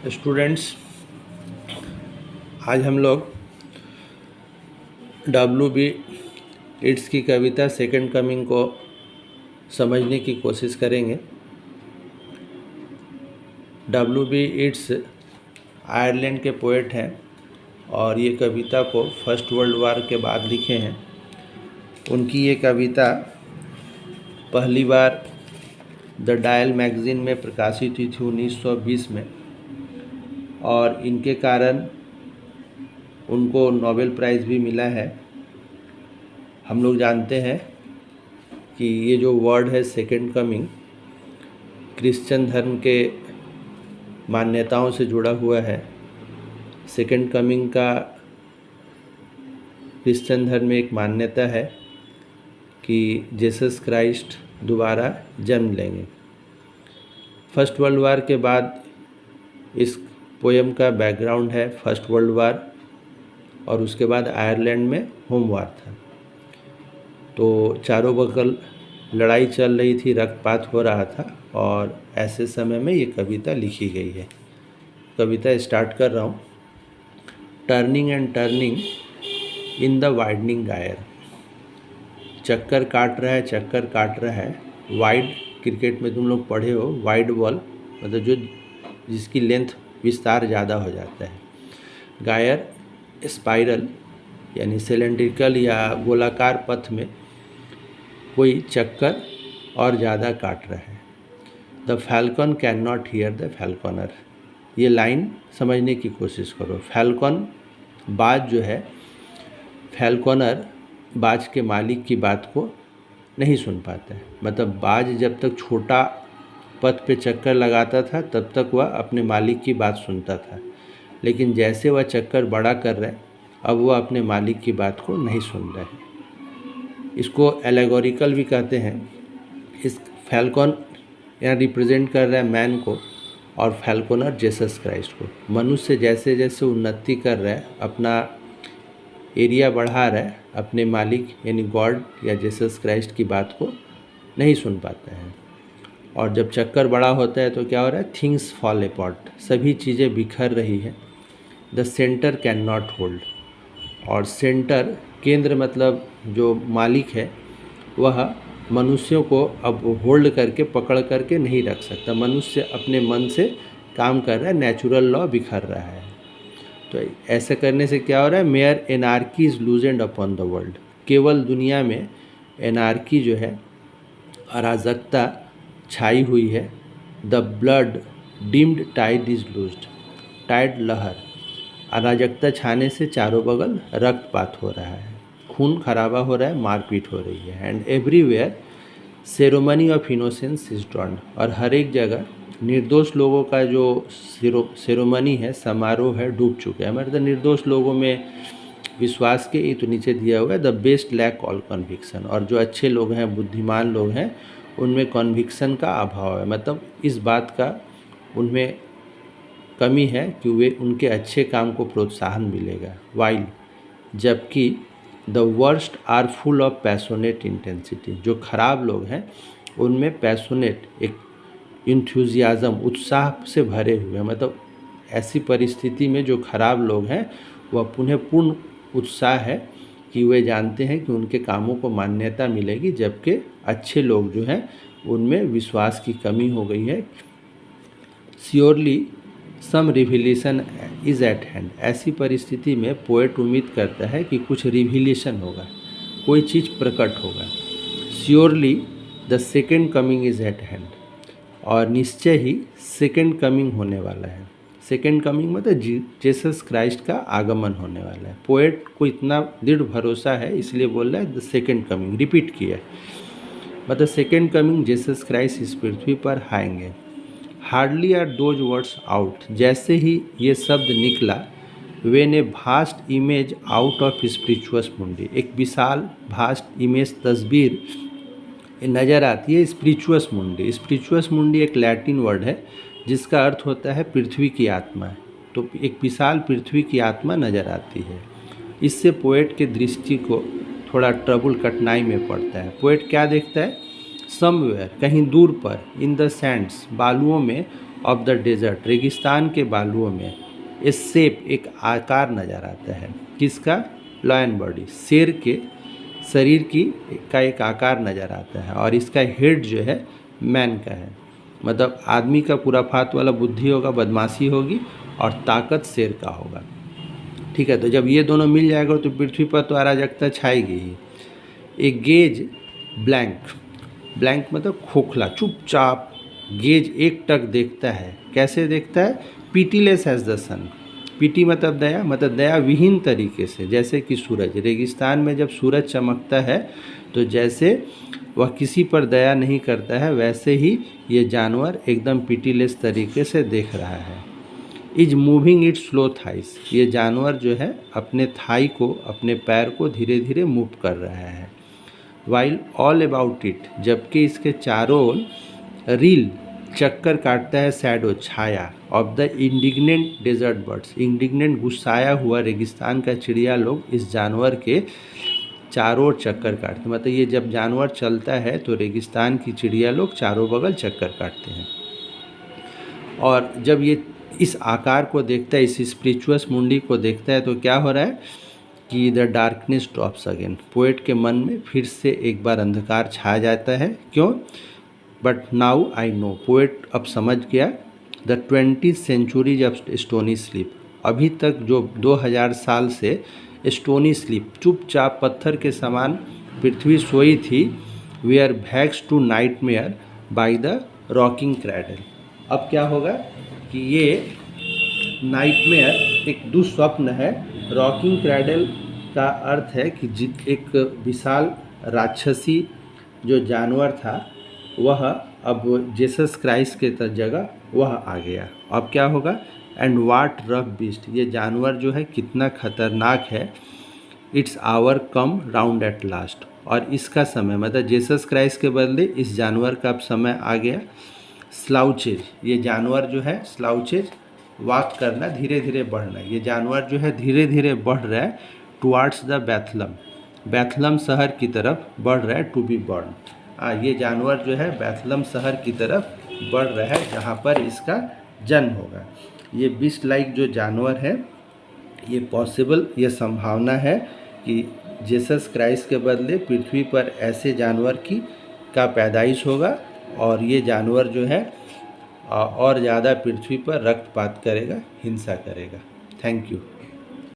Students, आज हम लोग W.B. इट्स की कविता सेकंड कमिंग को समझने की कोशिश करेंगे। W.B. इट्स आयरलैंड के पोएट हैं और ये कविता को फर्स्ट वर्ल्ड वार के बाद लिखे हैं। उनकी ये कविता पहली बार द डायल मैगज़ीन में प्रकाशित हुई थी 1920 में और इनके कारण उनको नोबेल प्राइज़ भी मिला है। हम लोग जानते हैं कि ये जो वर्ड है सेकंड कमिंग क्रिश्चियन धर्म के मान्यताओं से जुड़ा हुआ है। सेकंड कमिंग का क्रिश्चियन धर्म में एक मान्यता है कि जीसस क्राइस्ट दोबारा जन्म लेंगे। फर्स्ट वर्ल्ड वार के बाद इस पोएम का बैकग्राउंड है फर्स्ट वर्ल्ड वार और उसके बाद आयरलैंड में होम वार था। तो चारों बगल लड़ाई चल रही थी, रक्तपात हो रहा था और ऐसे समय में ये कविता लिखी गई है। कविता स्टार्ट कर रहा हूँ। Turning and turning in the widening गायर। चक्कर काट रहा है। वाइड क्रिकेट में तुम लोग पढ़े हो, वाइड बॉल मतलब जो जिसकी लेंथ विस्तार ज़्यादा हो जाता है। गायर स्पाइरल यानी सिलेंड्रिकल या गोलाकार पथ में कोई चक्कर और ज़्यादा काट रहा है। The falcon can not hear the falconer. ये लाइन समझने की कोशिश करो। फैल्कन बाज जो है, फैल्कनर बाज के मालिक की बात को नहीं सुन पाता है। मतलब बाज जब तक छोटा पथ पे चक्कर लगाता था तब तक वह अपने मालिक की बात सुनता था, लेकिन जैसे वह चक्कर बड़ा कर रहा है अब वह अपने मालिक की बात को नहीं सुन रहा है। इसको एलेगोरिकल भी कहते हैं। इस फैल्कन यहाँ रिप्रेजेंट कर रहा है मैन को और फैल्कनर जीसस क्राइस्ट को। मनुष्य जैसे जैसे उन्नति कर रहा है, अपना एरिया बढ़ा रहा है, अपने मालिक यानी गॉड या जीसस क्राइस्ट की बात को नहीं सुन पाता है। और जब चक्कर बड़ा होता है तो क्या हो रहा है? Things fall apart. सभी चीज़ें बिखर रही है। The centre can not hold. और सेंटर, केंद्र मतलब जो मालिक है वह मनुष्यों को अब होल्ड करके पकड़ करके नहीं रख सकता। मनुष्य अपने मन से काम कर रहा है, नेचुरल लॉ बिखर रहा है। तो ऐसे करने से क्या हो रहा है? Mere anarchy is loosed upon the world. केवल दुनिया में एनार्की जो है, अराजकता छाई हुई है। The blood dimmed tide is loosed. Tide लहर, अराजकता छाने से चारों बगल रक्तपात हो रहा है, खून खराबा हो रहा है, मारपीट हो रही है। And everywhere ceremony of innocence is ड्रॉन्ड। और हर एक जगह निर्दोष लोगों का जो सेरेमनी है, समारोह है, डूब चुका है। मतलब निर्दोष लोगों में विश्वास के ये तो नीचे दिया हुआ है the best lack all conviction. और जो अच्छे लोग हैं, बुद्धिमान लोग हैं, उनमें कन्विक्शन का अभाव है। मतलब इस बात का उनमें कमी है कि वे उनके अच्छे काम को प्रोत्साहन मिलेगा। वाइल, जबकि the worst are full of passionate intensity. जो खराब लोग हैं उनमें पैशनेट, एक इंथुजियाज़म, उत्साह से भरे हुए हैं। मतलब ऐसी परिस्थिति में जो खराब लोग हैं वह उन्हें पूर्ण उत्साह है कि वे जानते हैं कि उनके कामों को मान्यता मिलेगी, जबकि अच्छे लोग जो हैं उनमें विश्वास की कमी हो गई है। Surely some revelation is at hand. ऐसी परिस्थिति में पोएट उम्मीद करता है कि कुछ रिविलेशन होगा, कोई चीज़ प्रकट होगा। Surely the second coming is at hand. और निश्चय ही सेकेंड कमिंग होने वाला है। सेकेंड कमिंग मतलब जीसस क्राइस्ट का आगमन होने वाला है। पोएट को इतना दृढ़ भरोसा है, इसलिए बोल रहा है द सेकेंड कमिंग, रिपीट किया। मतलब सेकेंड कमिंग जीसस क्राइस्ट इस पृथ्वी पर आएंगे। Hardly are those words out. जैसे ही ये शब्द निकला, when a vast image out of Spiritus Mundi. एक विशाल भास्ट इमेज, तस्वीर नज़र आती है स्पिरिचुअस मुंडी। स्पिरिचुअस मुंडी एक लैटिन वर्ड है जिसका अर्थ होता है पृथ्वी की आत्मा। तो एक विशाल पृथ्वी की आत्मा नज़र आती है। इससे पोएट के दृष्टि को थोड़ा ट्रबल, कठिनाई में पड़ता है। पोएट क्या देखता है? समवेयर, कहीं दूर पर, इन द सैंड्स, बालुओं में, ऑफ द डेजर्ट, रेगिस्तान के बालुओं में ए शेप, एक आकार नज़र आता है। किसका? लायन बॉडी, शेर के शरीर का एक आकार नज़र आता है, और इसका हेड जो है मैन का है। मतलब आदमी का पूरा फात वाला बुद्धि होगा, बदमाशी होगी, और ताकत शेर का होगा। ठीक है, तो जब ये दोनों मिल जाएगा तो पृथ्वी पर तो अराजकता छाएगी ही। एक गेज ब्लैंक, ब्लैंक मतलब खोखला, चुपचाप गेज एक टक देखता है। कैसे देखता है? पीटीलेस एज द सन। पीटी मतलब दया, मतलब दया विहीन तरीके से, जैसे कि सूरज। रेगिस्तान में जब सूरज चमकता है तो जैसे वह किसी पर दया नहीं करता है, वैसे ही ये जानवर एकदम पीटीलेस तरीके से देख रहा है। Is moving it's slow thighs, ये जानवर जो है अपने थाई को, अपने पैर को धीरे धीरे मूव कर रहा है। वाइल ऑल अबाउट इट, जबकि इसके चारों ओर रील चक्कर काटता है शैडो, छाया, of the indignant desert birds. Indignant गुस्साया हुआ रेगिस्तान का चिड़िया लोग इस जानवर के चारों ओर चक्कर काटते हैं। मतलब ये जब जानवर चलता है तो रेगिस्तान की चिड़िया लोग चारों बगल चक्कर काटते हैं। और जब ये इस आकार को देखता है, इस स्पिरिचुअस मुंडी को देखता है, तो क्या हो रहा है कि the darkness drops again. Poet के मन में फिर से एक बार अंधकार छा जाता है। क्यों? But now I know, poet अब समझ गया, the 20th centuries of stony sleep. अभी तक जो 2000 साल से स्टोनी स्लीप, चुपचाप पत्थर के समान पृथ्वी सोई थी, we are vexed to nightmare by the rocking cradle. अब क्या होगा कि ये नाइटमेयर एक दुस्वप्न है। रॉकिंग क्रैडल का अर्थ है कि एक विशाल राक्षसी जो जानवर था वह अब जीसस क्राइस्ट के जगह वह आ गया। अब क्या होगा? एंड वाट रफ बीस्ट, ये जानवर जो है कितना खतरनाक है। Its hour come round at last, और इसका समय, मतलब जीसस क्राइस्ट के बदले इस जानवर का अब समय आ गया। स्लाउचेज, ये जानवर जो है स्लाउचेज, वॉक करना, धीरे धीरे बढ़ना। ये जानवर जो है धीरे धीरे बढ़ रहा है टुवार्ड्स द बैथलम, बैथलम शहर की तरफ बढ़ रहा है, टू बी बॉर्न। ये जानवर जो है बैथलम शहर की तरफ बढ़ रहा है जहाँ पर इसका जन्म होगा। ये बीस्ट लाइक जो जानवर है, ये पॉसिबल, ये संभावना है कि जीसस क्राइस्ट के बदले पृथ्वी पर ऐसे जानवर का पैदाइश होगा, और ये जानवर जो है और ज़्यादा पृथ्वी पर रक्तपात करेगा, हिंसा करेगा। Thank you.